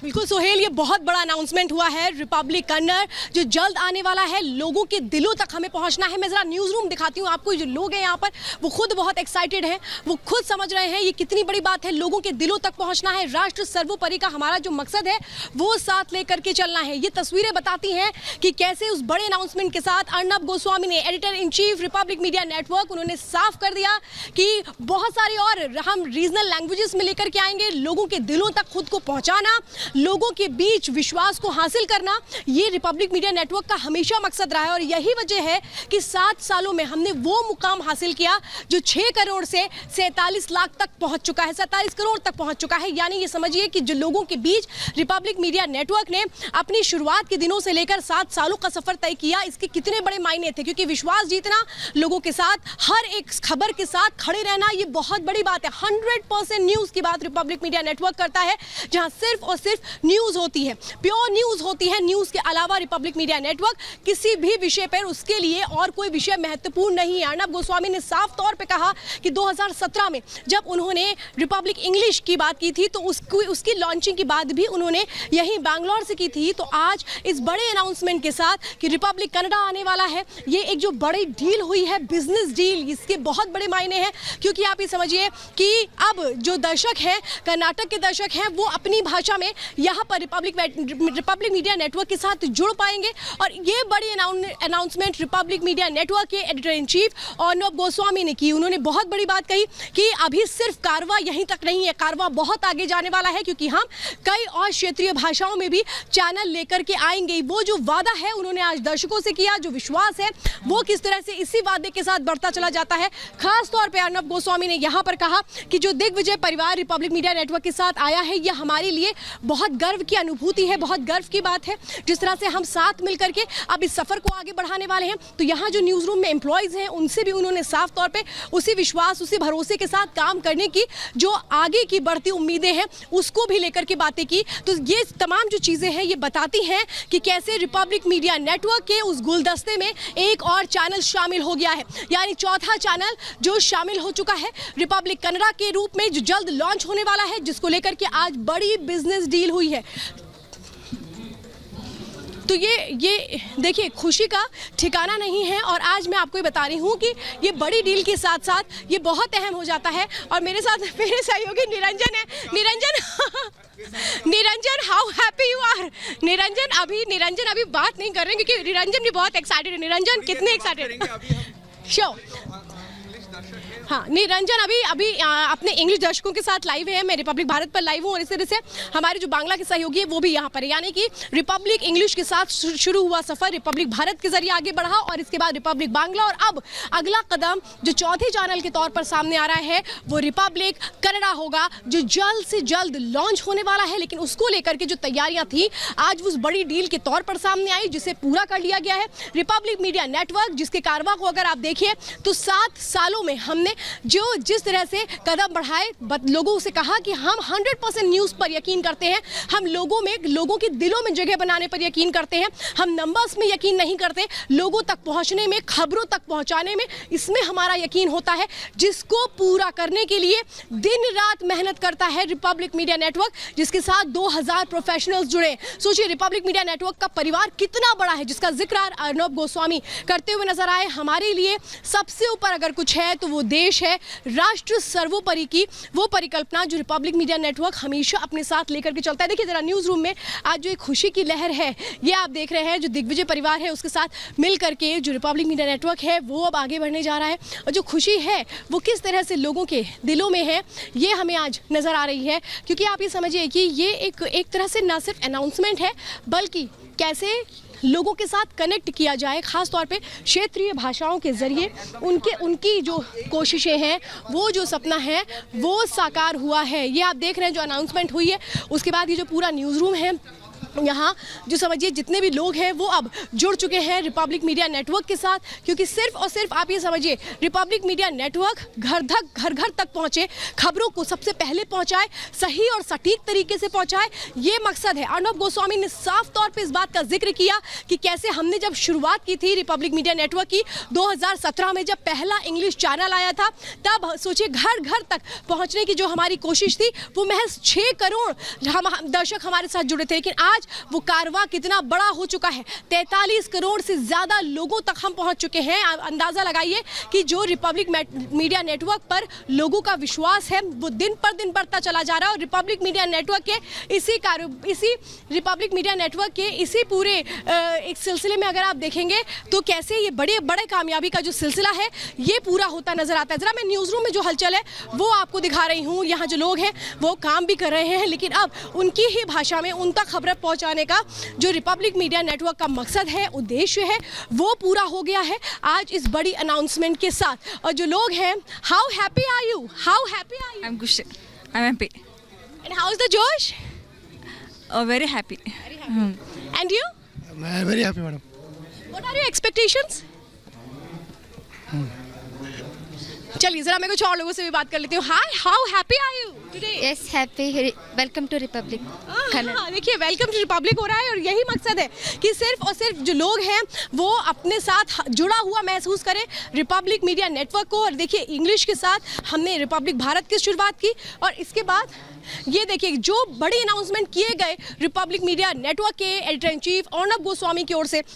बिल्कुल सोहेल, ये बहुत बड़ा अनाउंसमेंट हुआ है रिपब्लिक कन्नड़ जो जल्द आने वाला है। लोगों के दिलों तक हमें पहुंचना है। मैं जरा न्यूज़ रूम दिखाती हूँ आपको। जो लोग हैं यहाँ पर वो खुद बहुत एक्साइटेड हैं, वो खुद समझ रहे हैं ये कितनी बड़ी बात है। लोगों के दिलों तक पहुंचना है, राष्ट्र सर्वोपरि का हमारा जो मकसद है वो साथ लेकर के चलना है। ये तस्वीरें बताती हैं कि कैसे उस बड़े अनाउंसमेंट के साथ अर्नब गोस्वामी ने, editor in chief Republic media network, उन्होंने साफ कर दिया कि बहुत सारी और हम रीजनल लैंग्वेजेस में लेकर के आएंगे। लोगों के दिलों तक खुद को पहुंचाना, लोगों के बीच विश्वास को हासिल करना, ये रिपब्लिक मीडिया नेटवर्क का हमेशा मकसद रहा है। और यही वजह है कि 7 सालों में हमने वो मुकाम हासिल किया जो 6 करोड़ से 47 लाख तक पहुंच चुका है, 47 करोड़ तक पहुंच चुका है। यानी ये समझिए कि जो लोगों के बीच रिपब्लिक मीडिया नेटवर्क ने अपनी शुरुआत के दिनों से लेकर 7 सालों का सफर तय किया, इसके कितने बड़े मायने थे। क्योंकि विश्वास जीतना, लोगों के साथ हर एक खबर के साथ खड़े रहना, ये बहुत बड़ी बात है। 100% न्यूज़ की बात रिपब्लिक मीडिया नेटवर्क करता है, जहां सिर्फ और सिर्फ न्यूज़ होती है, प्योर न्यूज़ होती है। न्यूज़ के अलावा रिपब्लिक मीडिया नेटवर्क किसी भी विषय पर उसके लिए और कोई विषय महत्वपूर्ण नहीं है। अर्नब गोस्वामी ने साफ तौर पे कहा कि 2017 में जब उन्होंने रिपब्लिक इंग्लिश की बात की थी तो उसकी लॉन्चिंग की बात भी उन्होंने यहीं बैंगलोर से की थी। तो आज इस बड़े अनाउंसमेंट के साथ कि रिपब्लिक कन्नड़ा आने वाला है, ये एक जो बड़ी डील हुई है, बिजनेस डील, इसके बहुत बड़े मायने हैं। क्योंकि आप ये समझिए कि अब जो दर्शक हैं, कर्नाटक के दर्शक हैं, वो अपनी भाषा में यहाँ पर रिपब्लिक मीडिया नेटवर्क के साथ जुड़ पाएंगे। और ये बड़ी अनाउंसमेंट रिपब्लिक मीडिया नेटवर्क के editor in chief Arnab Goswami ने की। उन्होंने बहुत बड़ी बात कही कि अभी सिर्फ कारवा यहीं तक नहीं है, कारवा बहुत आगे जाने वाला है, क्योंकि हम कई और क्षेत्रीय भाषाओं में भी चैनल लेकर के आएंगे। वो जो वादा है उन्होंने आज दर्शकों से किया, जो विश्वास है वो किस तरह से इसी वादे के साथ बढ़ता चला जाता है। खास तौर पे अर्नब गोस्वामी ने यहाँ पर कहा कि जो दिग्विजय परिवार रिपब्लिक मीडिया नेटवर्क के साथ आया है, यह हमारे लिए बहुत गर्व की अनुभूति है, बहुत गर्व की बात है। जिस तरह से हम साथ मिलकर के अब इस सफर को आगे बढ़ाने वाले हैं, तो यहाँ जो न्यूज़ रूम में एम्प्लॉयज़ हैं उनसे भी उन्होंने साफ तौर पे उसी विश्वास, उसी भरोसे के साथ काम करने की जो आगे की बढ़ती उम्मीदें हैं उसको भी लेकर के बातें की। तो ये तमाम जो चीज़ें हैं ये बताती हैं कि कैसे रिपब्लिक मीडिया नेटवर्क के उस गुलदस्ते में एक और चैनल शामिल हो गया है, यानी चौथा चैनल जो शामिल हो चुका है रिपब्लिक कन्नड़ा के रूप में, जो जल्द लॉन्च होने वाला है, जिसको लेकर के आज बड़ी बिजनेस डील हुई है। तो ये देखिए, खुशी का ठिकाना नहीं है। और आज मैं आपको ये बता रही हूँ कि ये बड़ी डील के साथ साथ ये बहुत अहम हो जाता है। और मेरे साथ मेरे सहयोगी निरंजन है। Niranjan, how happy you are? Niranjan अभी बात नहीं कर रहे हैं क्योंकि निरंजन भी बहुत एक्साइटेड है। निरंजन कितने एक्साइटेड? श्योर। हाँ, निरंजन अभी अपने इंग्लिश दर्शकों के साथ लाइव है। मैं रिपब्लिक भारत पर लाइव हूँ और इस तरह से हमारे जो बांग्ला के सहयोगी है वो भी यहाँ पर है। यानी कि रिपब्लिक इंग्लिश के साथ शुरू हुआ सफर रिपब्लिक भारत के जरिए आगे बढ़ा और इसके बाद रिपब्लिक बांग्ला, और अब अगला कदम जो चौथे चैनल के तौर पर सामने आ रहा है वो रिपब्लिक कन्नड़ा होगा, जो जल्द से जल्द लॉन्च होने वाला है। लेकिन उसको लेकर के जो तैयारियां थी आज उस बड़ी डील के तौर पर सामने आई, जिसे पूरा कर लिया गया है। रिपब्लिक मीडिया नेटवर्क, जिसके कारवा को अगर आप देखिए तो 7 सालों में हमने जो जिस तरह से कदम बढ़ाए, लोगों से कहा कि हम 100% न्यूज़ पर यकीन करते हैं, हम लोगों के दिलों में जगह बनाने पर यकीन करते हैं, हम नंबर्स में यकीन नहीं करते, लोगों तक पहुंचने में, खबरों तक पहुंचाने में, इसमें हमारा यकीन होता है, जिसको पूरा करने के लिए दिन रात मेहनत करता है रिपब्लिक मीडिया नेटवर्क, जिसके साथ 2000 प्रोफेशनल्स जुड़े। सोचिए रिपब्लिक मीडिया नेटवर्क का परिवार कितना बड़ा है, जिसका जिक्र अर्नब गोस्वामी करते हुए नजर आए। हमारे लिए सबसे ऊपर अगर कुछ है तो वो देश है, राष्ट्र सर्वोपरि की वो परिकल्पना जो रिपब्लिक मीडिया नेटवर्क हमेशा अपने साथ लेकर के चलता है। देखिए जरा न्यूज़ रूम में आज जो एक खुशी की लहर है ये आप देख रहे हैं, जो दिग्विजय परिवार है उसके साथ मिल करके जो रिपब्लिक मीडिया नेटवर्क है वो अब आगे बढ़ने जा रहा है। और जो खुशी है वो किस तरह से लोगों के दिलों में है ये हमें आज नज़र आ रही है। क्योंकि आप ये समझिए कि ये एक तरह से न सिर्फ अनाउंसमेंट है, बल्कि कैसे लोगों के साथ कनेक्ट किया जाए, खास तौर पे क्षेत्रीय भाषाओं के ज़रिए उनकी जो कोशिशें हैं, वो जो सपना है वो साकार हुआ है। ये आप देख रहे हैं जो अनाउंसमेंट हुई है, उसके बाद ये जो पूरा न्यूज़ रूम है यहाँ जो समझिए जितने भी लोग हैं वो अब जुड़ चुके हैं रिपब्लिक मीडिया नेटवर्क के साथ, क्योंकि सिर्फ और सिर्फ आप ये समझिए रिपब्लिक मीडिया नेटवर्क घर घर तक पहुँचे, खबरों को सबसे पहले पहुँचाए, सही और सटीक तरीके से पहुँचाए, ये मकसद है। अर्णब गोस्वामी ने साफ तौर पे इस बात का जिक्र किया कि कैसे हमने जब शुरुआत की थी रिपब्लिक मीडिया नेटवर्क की 2017 में, जब पहला इंग्लिश चैनल आया था, तब सोचिए घर घर तक पहुँचने की जो हमारी कोशिश थी वो महज 6 करोड़ दर्शक हमारे साथ जुड़े थे। लेकिन आज वो कारवां कितना बड़ा हो चुका है, 43 करोड़ से ज़्यादा लोगों तक हम पहुंच चुके हैं। अंदाज़ा लगाइए कि जो रिपब्लिक मीडिया नेटवर्क पर लोगों का विश्वास है वो दिन पर दिन बढ़ता चला जा रहा है। और रिपब्लिक मीडिया नेटवर्क के इसी रिपब्लिक मीडिया नेटवर्क के इसी पूरे एक सिलसिले में अगर आप देखेंगे तो कैसे ये बड़े बड़े कामयाबी का जो सिलसिला है ये पूरा होता नजर आता है। ज़रा मैं न्यूज़ रूम में जो हलचल है वो आपको दिखा रही हूँ। यहाँ जो लोग हैं वो काम भी कर रहे हैं, लेकिन अब उनकी ही भाषा में उन तक खबरें पहुंचाने का जो रिपब्लिक मीडिया नेटवर्क का मकसद है, उद्देश्य है, वो पूरा हो गया है आज इस बड़ी अनाउंसमेंट के साथ। और जो लोग हैं, how happy are you? How happy are you? I'm good. I'm happy. And how is the josh? Very happy. And you? मैं very happy madam. What are your expectations? चलिए जरा मैं कुछ और लोगों से भी बात कर लेती हूँ। Hi, how happy are you today? Yes, happy. Welcome to Republic. हाँ, देखिए वेलकम टू रिपब्लिक हो रहा है और यही मकसद है कि सिर्फ और सिर्फ जो लोग हैं वो अपने साथ जुड़ा हुआ महसूस करें रिपब्लिक मीडिया नेटवर्क को। और देखिए इंग्लिश के साथ हमने रिपब्लिक भारत की शुरुआत की और इसके बाद ये देखिए जो बड़ी अनाउंसमेंट किए गए रिपब्लिक मीडिया नेटवर्क के editor in chief Arnab Goswami की ओर से।